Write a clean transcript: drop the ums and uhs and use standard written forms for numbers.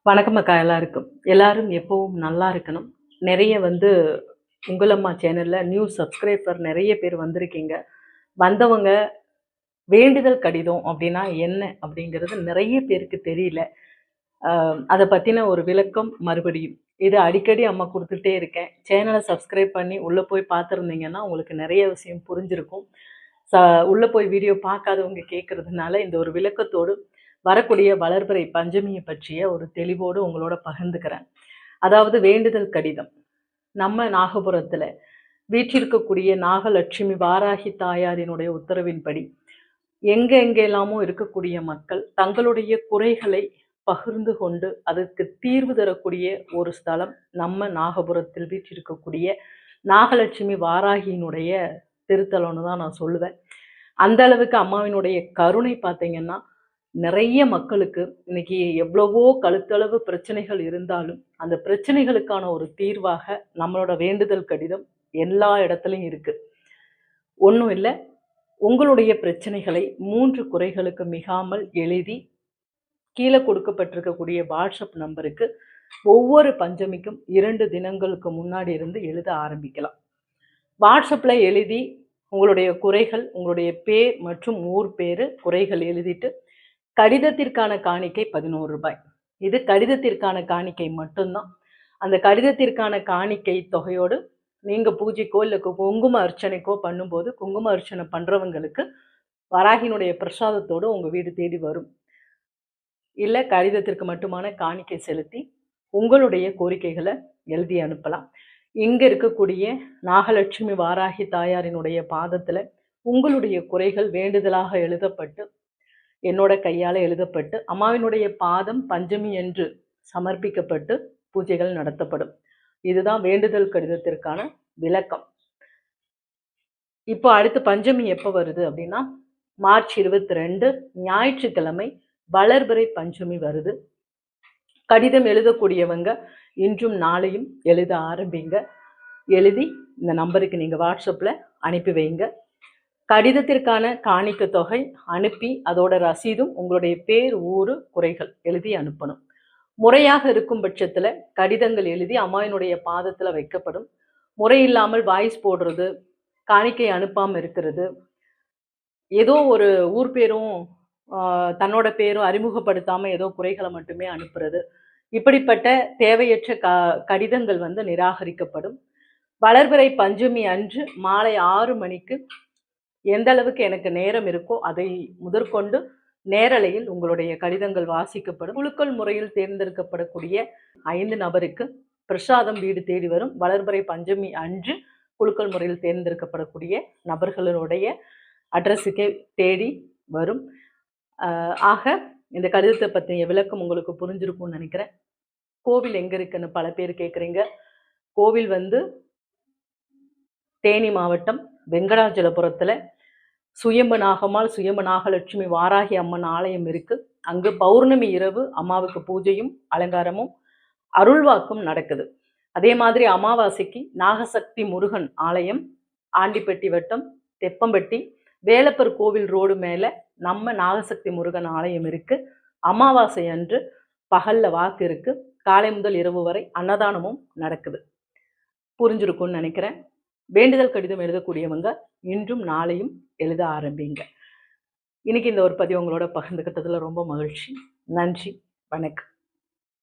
வணக்கம் அக்கா. எல்லாரும் எப்பவும் நல்லா இருக்கணும். நிறைய உங்களம்மா சேனல்ல நியூ சப்ஸ்கிரைபர் நிறைய பேர் வந்திருக்கீங்க. வந்தவங்க வேண்டுதல் கடிதம் அப்படின்னா என்ன அப்படிங்கிறது நிறைய பேருக்கு தெரியல. அதை பற்றின ஒரு விளக்கம் மறுபடியும் இது அடிக்கடி அம்மா கொடுத்துட்டே இருக்கேன். சேனலை சப்ஸ்கிரைப் பண்ணி உள்ளே போய் பார்த்துருந்தீங்கன்னா உங்களுக்கு நிறைய விஷயம் புரிஞ்சிருக்கும். உள்ளே போய் வீடியோ பார்க்காதவங்க கேட்குறதுனால இந்த ஒரு விளக்கத்தோடு வரக்கூடிய வளர்பிறை பஞ்சமியை பற்றிய ஒரு தெளிவோடு உங்களோட பகிர்ந்துக்கிறேன். அதாவது வேண்டுதல் கடிதம். நம்ம நாகபுரத்தில் வீற்றிருக்கக்கூடிய நாகலட்சுமி வாராகி தாயாரினுடைய உத்தரவின்படி எங்கெல்லாமோ இருக்கக்கூடிய மக்கள் தங்களுடைய குறைகளை பகிர்ந்து கொண்டு அதற்கு தீர்வு தரக்கூடிய ஒரு ஸ்தலம் நம்ம நாகபுரத்தில் வீற்றிருக்கக்கூடிய நாகலட்சுமி வாராகியினுடைய திருத்தலம்னு தான் நான் சொல்லுவேன். அந்த அளவுக்கு அம்மாவினுடைய கருணை பார்த்தீங்கன்னா நிறைய மக்களுக்கு இன்னைக்கு எவ்வளவோ கழுத்தளவு பிரச்சனைகள் இருந்தாலும் அந்த பிரச்சனைகளுக்கான ஒரு தீர்வாக நம்மளோட வேண்டுதல் கடிதம் எல்லா இடத்துலையும் இருக்கு. ஒன்றும் இல்லை, உங்களுடைய பிரச்சனைகளை 3 குறைகளுக்கு மிகாமல் எழுதி கீழே கொடுக்கப்பட்டிருக்கக்கூடிய வாட்ஸ்அப் நம்பருக்கு ஒவ்வொரு பஞ்சமிக்கும் 2 தினங்களுக்கு முன்னாடி இருந்து எழுத ஆரம்பிக்கலாம். வாட்ஸ்அப்பில் எழுதி உங்களுடைய குறைகள், உங்களுடைய பேர் மற்றும் ஊர் பேர், குறைகள் எழுதிட்டு கடிதத்திற்கான காணிக்கை 11 ரூபாய். இது கடிதத்திற்கான காணிக்கை மட்டும்தான். அந்த கடிதத்திற்கான காணிக்கை தொகையோடு நீங்கள் பூஜைக்கோ இல்லை குங்கும அர்ச்சனைக்கோ பண்ணும்போது குங்கும அர்ச்சனை பண்ணுறவங்களுக்கு வராகினுடைய பிரசாதத்தோடு உங்கள் வீடு தேடி வரும். இல்லை கடிதத்திற்கு மட்டுமான காணிக்கை செலுத்தி உங்களுடைய கோரிக்கைகளை எழுதி அனுப்பலாம். இங்கே இருக்கக்கூடிய நாகலட்சுமி வாராகி தாயாரினுடைய பாதத்தில் உங்களுடைய குறைகள் வேண்டுதலாக எழுதப்பட்டு என்னோட கையால் எழுதப்பட்டு அம்மாவினுடைய பாதம் பஞ்சமி என்று சமர்ப்பிக்கப்பட்டு பூஜைகள் நடத்தப்படும். இதுதான் வேண்டுதல் கடிதத்திற்கான விளக்கம். இப்போ அடுத்து பஞ்சமி எப்போ வருது அப்படின்னா மார்ச் 22 ஞாயிற்றுக்கிழமை வளர்பிறை பஞ்சமி வருது. கடிதம் எழுதக்கூடியவங்க இன்றும் நாளையும் எழுத ஆரம்பிங்க. எழுதி இந்த நம்பருக்கு நீங்கள் வாட்ஸ்அப்பில் அனுப்பி வைங்க. கடிதத்திற்கான காணிக்க தொகை அனுப்பி அதோட ரசீதும் உங்களுடைய பேர், ஊர், குறைகள் எழுதி அனுப்பணும். முறையாக இருக்கும் பட்சத்தில் கடிதங்கள் எழுதி அம்மாவினுடைய பாதத்தில் வைக்கப்படும். முறையில்லாமல் வாய்ஸ் போடுறது, காணிக்கை அனுப்பாமல் இருக்கிறது, ஏதோ ஒரு ஊர் பேரும் தன்னோட பேரும் அறிமுகப்படுத்தாமல் ஏதோ குறைகளை மட்டுமே அனுப்புறது, இப்படிப்பட்ட தேவையற்ற கடிதங்கள் நிராகரிக்கப்படும். வளர்பிறை பஞ்சமி அன்று மாலை 6 மணிக்கு எந்த அளவுக்கு எனக்கு நேரம் இருக்கோ அதை முதற்கொண்டு நேரலையில் உங்களுடைய கடிதங்கள் வாசிக்கப்படும். குலுக்கல் முறையில் தேர்ந்தெடுக்கப்படக்கூடிய 5 நபருக்கு பிரசாதம் வீடு தேடி வரும். வளர்பிறை பஞ்சமி அன்று குலுக்கல் முறையில் தேர்ந்தெடுக்கப்படக்கூடிய நபர்களுடைய அட்ரஸுக்கே தேடி வரும். ஆக இந்த கடிதத்தை பற்றிய விளக்கம் உங்களுக்கு புரிஞ்சிருக்கும்னு நினைக்கிறேன். கோவில் எங்கே இருக்குன்னு பல பேர் கேட்குறீங்க. கோவில் தேனி மாவட்டம் வெங்கடாஜலபுரத்தில் சுயம்பு நாகம்மாள், சுயம்பு நாகலட்சுமி வாராகி அம்மன் ஆலயம் இருக்கு. அங்கு பௌர்ணமி இரவு அம்மாவுக்கு பூஜையும் அலங்காரமும் அருள்வாக்கும் நடக்குது. அதே மாதிரி அமாவாசைக்கு நாகசக்தி முருகன் ஆலயம் ஆண்டிப்பட்டி வட்டம் தெப்பம்பட்டி வேலப்பர் கோவில் ரோடு மேலே நம்ம நாகசக்தி முருகன் ஆலயம் இருக்கு. அமாவாசை அன்று பகல்ல வாக்கு இருக்கு. காலை முதல் இரவு வரை அன்னதானமும் நடக்குது. புரிஞ்சிருக்கும்னு நினைக்கிறேன். வேண்டுதல் கடிதம் எழுதக்கூடியவங்க இன்றும் நாளையும் எழுத ஆரம்பிங்க. இன்னைக்கு இந்த ஒரு பதிவு உங்களோட பகிர்ந்துக்கிட்டதுல ரொம்ப மகிழ்ச்சி. நன்றி, வணக்கம்.